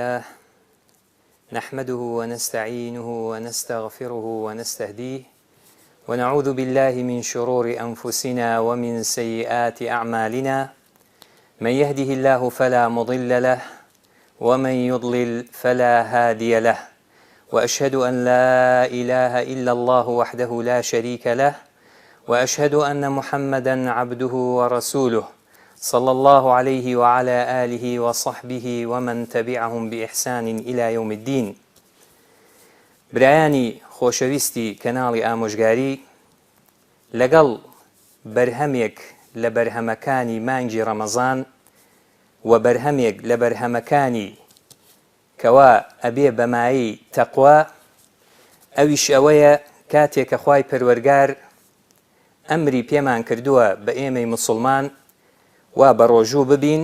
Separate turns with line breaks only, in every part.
الله نحمده ونستعينه ونستغفره ونستهديه ونعوذ بالله من شرور أنفسنا ومن سيئات أعمالنا من يهده الله فلا مضل له ومن يضلل فلا هادي له وأشهد أن لا إله إلا الله وحده لا شريك له وأشهد أن محمدا عبده ورسوله صلى الله عليه وعلى آله وصحبه ومن تبعهم بإحسان إلى يوم الدين. برایانی خۆشەویستی کەناڵی ئامۆژگاری، لەگەڵ بەرهەمێک لە بەرهەمەکانی مانگی ڕەمەزان و بەرهەمێک لە بەرهەمەکانی کەوا ئەبێ بەمایی تەقوا، ئەویش ئەوەیە کاتێک کە خوای پەروەرگار ئەمری پێمان کردووە بە ئێمەی موسڵمان وا بە ڕۆژوو ببین،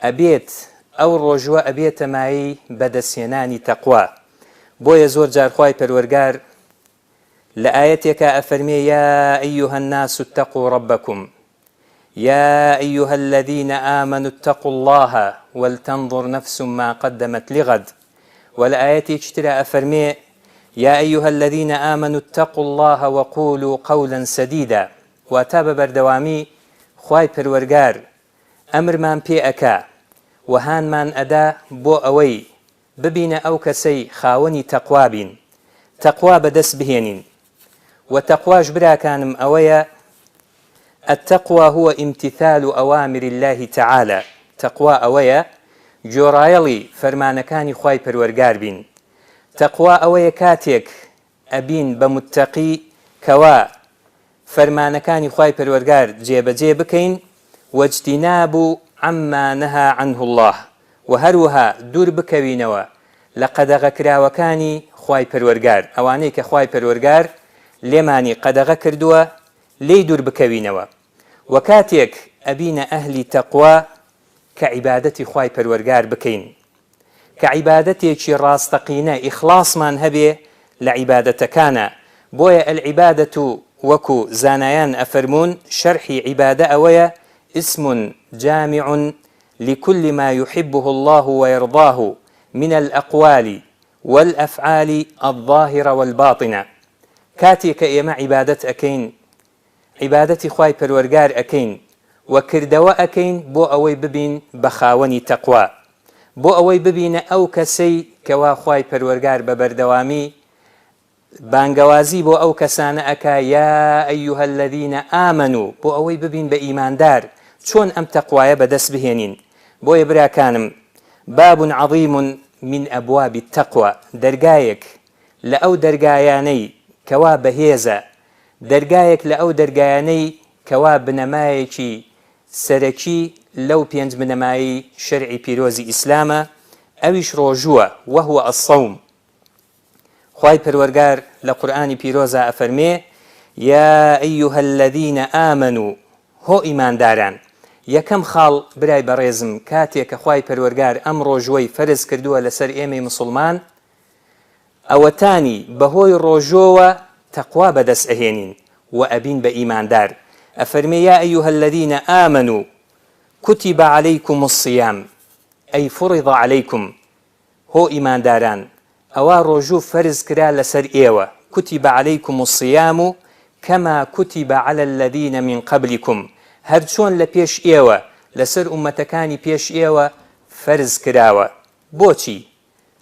ئەبێت ئەو ڕۆژوە ئەبێتە مایی بەدەستهێنانی تەقوا. بۆیە زۆر جار خوای پەروەرگار لە ئایەتێکە ئەفەرمێ یا ئەیوهە الناس اتقوا ربكم يا أيها الذين آمنوا اتقوا الله ولتنظر نفس ما قدمت لغد. والآية اشترى أفرمي يا أيها الذين آمنوا اتقوا الله وقولوا قولا سديدا. واتاب بردوامي خواي پروەرگار ئەمرمان پێ ئەکا وهانمان ئەدا بۆ ئەوەی ببینە ئەو کەسەی خاوەنی تەقوا بین، تەقوا بەدەست بهێنین. و تەقواش براکانم ئەوەیە التقوى هو امتثال أوامر الله تعالى. تقوى أويا جورايلي فرمانكاني خواي پروەرگار بين. تقوى أويا كاتيك أبين بمتقي كوا فرمانكاني خواي پروەرگار جێبەجێ بکەین واجتناب عما نهى عنه الله، وهروها دوور بکەوینەوە لە قەدەغەکراوەکانی خواي پەروەرگار. ئەوانەی کە خواي پەروەرگار لێمانی قەدەغە کردووە لێی دوور بکەوینەوە. وكاتيك أبينا أهلي تقوى كعبادتي خواي پەروەرگار بكين، كعبادتي راستقينة إخلاص من هبه لعبادة كان. بويا العبادة وكو زانيان أفرمون شرح عبادة أويا اسم جامع لكل ما يحبه الله ويرضاه من الأقوال والأفعال الظاهرة والباطنة. كاتيك إيما عبادة أكين عبادتي خواي پەروەرگار ئەکەین و کردەوە ئەکەین بۆ ئەوەی ببین بە خاوەنی تەقوا، بۆ ئەوەی ببینە ئەو کەسەی کەوا خواي پەروەرگار بە بەردەوامی بانگەوازی بۆ ئەو کەسانە ئەکا یا ئەیوهە الذین ئامنوا، بۆ ئەوەی ببین بە ئیماندار چۆن ئەم تەقوایە بەدەست بهێنین. بۆیە براکانم باب عظیم من ئەبواب التەقوى، دەرگایەک لە ئەو دەرگایانەی کەوا بەهێزە، دەرگایەک لە ئەو دەرگایانەی کەوا بنەمایەکی سەرەکی لەو پێنج بنەمایی شەرعی پیرۆزی ئیسلامە، ئەویش ڕۆژووە وهو الصوم. خوای پەروەرگار لە قورئانی پیرۆزە ئەفەرمێ یا ئەیوهە الذین ئامنوا، هۆ ئیمانداران. یەکەم خاڵ برای بەڕێزم کاتێک کە خوای پەروەرگار ئەم ڕۆژوەی فەرز کردووە لەسەر ئێمەی موسڵمان، ئەوەتانی بەهۆی ڕۆژۆوە تقوى بدس أهينين وأبين بإيمان دار. أفرمي يا أيها الذين آمنوا كتب عليكم الصيام أي فرض عليكم، هو إيمان داران أوا رجو فرز كرا لسر إيوة كتب عليكم الصيام كما كتب على الذين من قبلكم، هرچون لبيش إيوة لسر أمتكاني بيش إيوة فرز كراوة. بوچي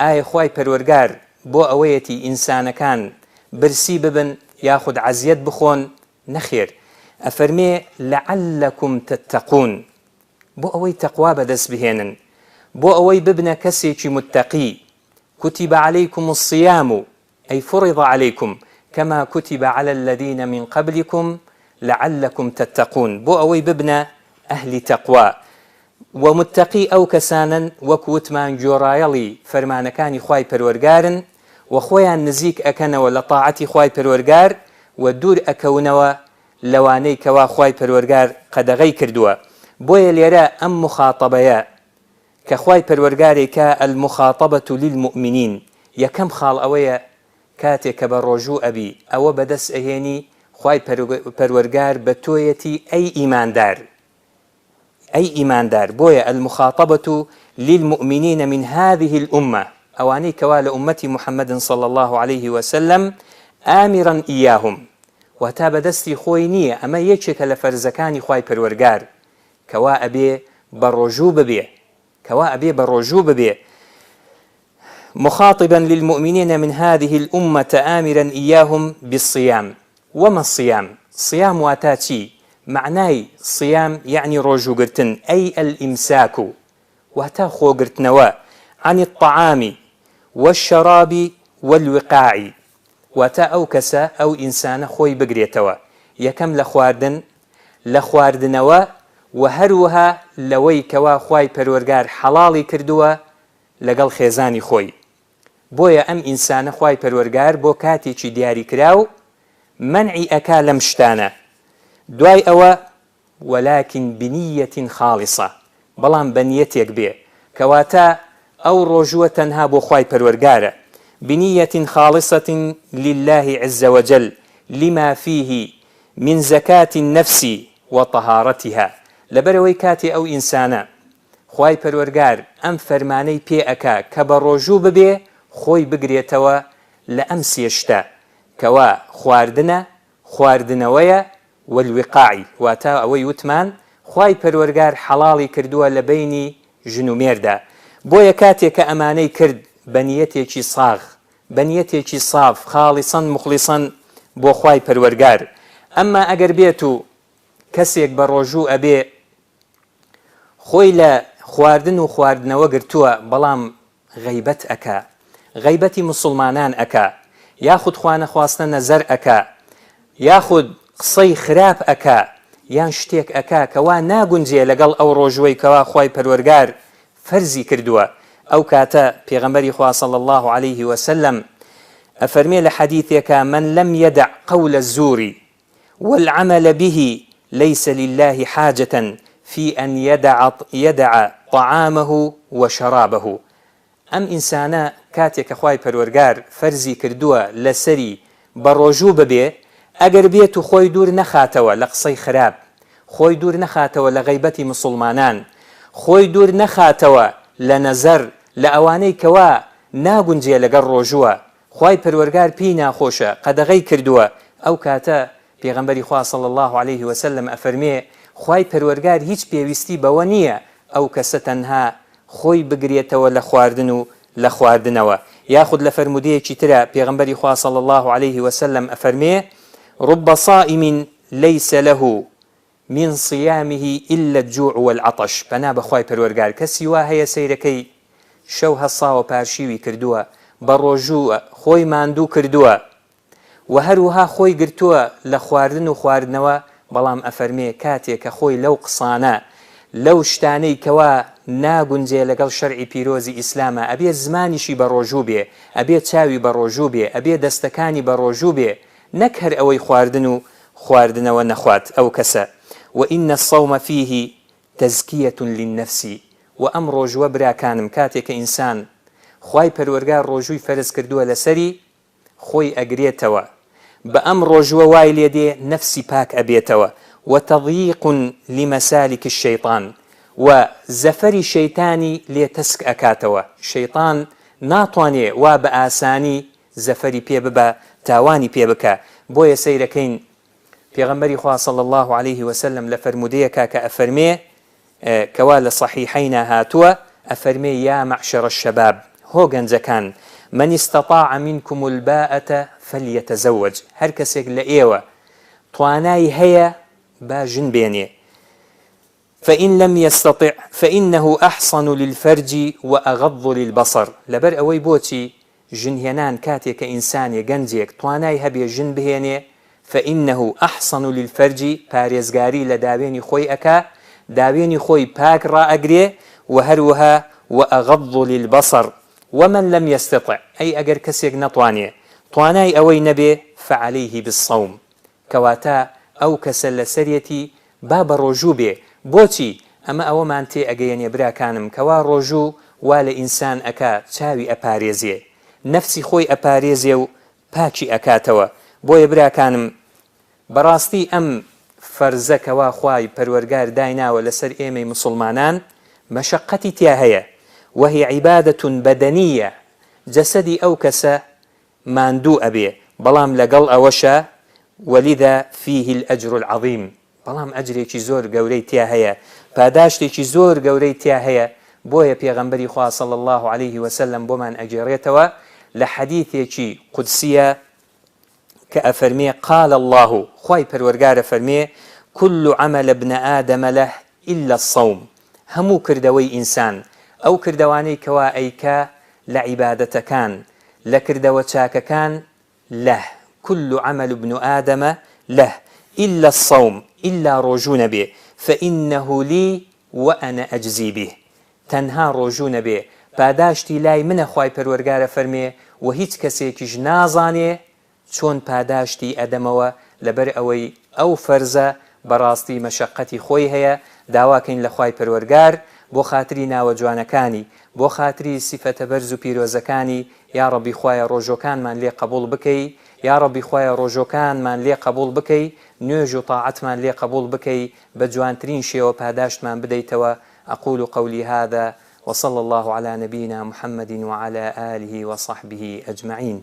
آي خواي پەروەرگار بو أويتي إنسان كان برسي ببن ياخد عزيت بخون نخير. أفرمي لعلكم تتقون، بو أوي تقوى بدس بهنن، بو أوي ببن كسيكي متقي. كتب عليكم الصيام أي فرض عليكم كما كتب على الذين من قبلكم لعلكم تتقون، بو أوي ببن أهل تقوى. ومتقي أو كسانا وكوتمان جورايلي فرمانكاني خواي پەروەرگارن وخويان نزيك أكنوا لطاعتي خواي پەروەرگار ودور أكونوا لواني كوا خواي پەروەرگار قدغي كردوا. بويا ليرا أم مخاطبيا كخواي پەروەرگاري كالمخاطبة للمؤمنين. يكم خال أويا كاتي كبروجو أبي أو بدس أهيني خواي پەروەرگار بتويتي أي إيمان دار، أي إيمان دار. بويا المخاطبة للمؤمنين من هذه الأمة أواني كوال أمتي محمد صلى الله عليه وسلم آمرا إياهم واتاب دستي خوينية أما يتشك لفرزكاني خواي پروردگار كوا أبي بروجوب بي مخاطبا للمؤمنين من هذه الأمة آمرا إياهم بالصيام. وما الصيام؟ صيام واتاتي معناي صيام يعني روجو قرتن أي الإمساك واتا خو قرتنوا عن الطعام والشراب والوقاع واتا أو كسا أو إنسان خوي بقريتوا يكم لخواردنوا وهروها لوي كوا خواي پروردگار حلالي كردوا لقل خيزاني خوي بويا أم إنسان خواي پروردگار بو كاتي چي دياري كراو منعي أكا لمشتانا دواي أوا ولكن بنية خالصة بلان بنيتك بيه كواتا أو روجوة تنها بو خواي پروردگار بنية خالصة لله عز وجل لما فيه من زكاة النفس وطهارتها لبروي كاتي أو إنسانا خواي پروردگار أم فرماني بي أكا كبروجو ببي خوي بقريتوا لأمس يشتا كوا خواردنويا والوقاعي واتا أوي وتمان خواي پروردگار حلالي كردوا لبيني جنوميردا بويا كاتي كأماني كرد بنيتي صاف خالصا مخلصا بو خواي پروردگار. أما أجر بيتو كسيك بروجو أبي خوي لا خواردن وخواردنوا قرتوا بلام غيبت أكا غيبتي مسلمانان أكا ياخد خوانا خواستنا نزر أكا ياخد قصي خراب أكا يان شتيك أكا كوا ناقنجي لقل أو روجوي كوا خواي پروردگار فرزي كردوا أو كاتا پیغمبري خوا صلى الله عليه وسلم أفرمي لحديثك من لم يدع قول الزور والعمل به ليس لله حاجة في أن يدع طعامه وشرابه. أم إنسانا كاتيك خواي پروردگار فرزي كردوا لسري بروجو ببي أجر بيتو خوي دور نخاتوا لقصي خراب خوي دور نخاتوا لغيبتي مسلمانان خوي دور نخاتوا لنزر لأواني كوا ناقنجي لقر روجوا خواي پروردگار بينا خوشا قدغي كردوا أو كاتا پیغمبري خوا صلى الله عليه وسلم أفرمي خواي پروردگار هیچ پێویستی بەوە نییە ئەو کەسە تەنها خۆی بگرێتەوە لە خواردن و لە خواردنەوە. یاخود لە فەرمودەیەکی ترە پێغمبەری خوا صلى الله عليه وسلم أفرمي رب صائم ليس له من صيامه إلا الجوع والعطش. بنا بخواي پروردگار کەسی وا هەیە سەیرەکەی شەو هەساوە پارشیوی کردووە بە ڕۆژووە خۆی ماندوو کردووە و هەروها خۆی گرتووە لە خواردن و خواردنەوە بەڵام ئەفەرمێ کاتێک کە خۆی لەو قسانە لەو شتانەی کەوا ناگونجێ لەگەڵ شەرعی پیرۆزی ئیسلامە ئەبێ زمانیشی بە ڕۆژوو بێ ئەبێ چاوی بە ڕۆژوو بێ ئەبێ دەستەکانی بە ڕۆژوو بێ نەک هەر ئەوەی خواردن و خواردنەوە نەخوات ئەو کەسە. وإن الصوم فيه تزكية للنفس. وأم ڕۆژوە براکانم کاتێک کە ئینسان خوای پەروەردگار ڕۆژووی فەرز کردووە لەسەری خۆی ئەگرێتەوە بە ئەم ڕۆژوە وای لێ دێ نەفسی پاک ئەبێتەوە وتضييق لمسالك الشيطان وزفري شيطاني ليتسك أكاتوا شيطان ناتواني وبآساني زفري بيببا تاواني بيبكا بويا سيركين پیغمبري خوا صلى الله عليه وسلم لفرموديكا كأفرمي كوال صحيحين هاتوا أفرمي يا معشر الشباب هو جنزكان من استطاع منكم الباءة فليتزوج. هر كسيك لأيوة تواناي هيا باجن بيني فإن لم يستطع فإنه أحصن للفرج وأغض للبصر. لبر أوي بوتي جنهنان كاتي كإنسان يجنزيك تواناي هبي جن بهيني فإنه أحصن للفرج باريزغاري لدابيني خوي أكا دابيني خوي باك را أجري وهروها وأغض للبصر. ومن لم يستطع أي أجر كسيك نطواني تواناي أوي نبي فعليه بالصوم كواتا أو كسل سريتي باب الرجوع بوتي أما أو ما أنت أجيني برا كانم كوا رجوع ولا إنسان أكا تاوي أباريزي نفسي خوي أباريزي و باكي أكاتوا بوي برا كانم براستي أم فرزة كوا خواي پروردگار داينا ولا سر إيمي مسلمانان مشقتي تيا هيا وهي عبادة بدنية جسدي أو كسا ماندوء أبي بلام لقل أوشا ولذا فيه الأجر العظيم بلام أجري زور قوري تياهيا پاداشتێکی زۆر گەورەی تیا هەیە بۆیە پێغەمبەری خوا صلی الله عليه وسلم بۆمان ئەگێڕێتەوە لە حەدیثێکی قودسیە کە ئەفەرمێ قال الله خوای پەروەرگارە فەرمێ كل عمل ابن آدم له إلا الصوم هەموو کردەوەی ئینسان ئەو کردەوانەی کەوا ئەیکا لە عیبادەتەکان لە کردەوە چاکەکان له كل عمل ابن آدم له إلا الصوم إلا ڕۆژوو نەبێ فإنه لي وأنا أجزي به تەنها ڕۆژوو نەبێ پاداشتی لای منە خوای پەروەرگارە فەرمێ و هیچ کەسێکیش نازانێ چۆن پاداشتی ئەدەمەوە لەبەر ئەوەی ئەو فەرزە بەڕاستی مەشەقەتی خۆی هەیە داواکەین لە خوای پەروەرگار بۆ خاتری ناوە جوانەکانی بۆ خاتری سیفەتە بەرز و پیرۆزەکانی یا ڕەبی خوایە ڕۆژۆکانمان لێ قبول بکەی یا ڕەبی خوایە ڕۆژۆکانمان لێ قبول بکەی نوێژ و تاعەتمان لێ قبول بکەی بە جوانترین شێوە پاداشتمان بدەیتەوە أقول قولي هذا وصلى الله على نبينا محمد وعلى آله وصحبه أجمعين.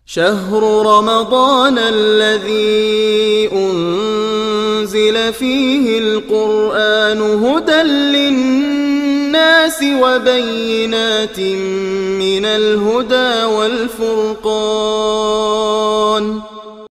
شهر رمضان الذي أنزل فيه القرآن هدى للناس وبينات من الهدى والفرقان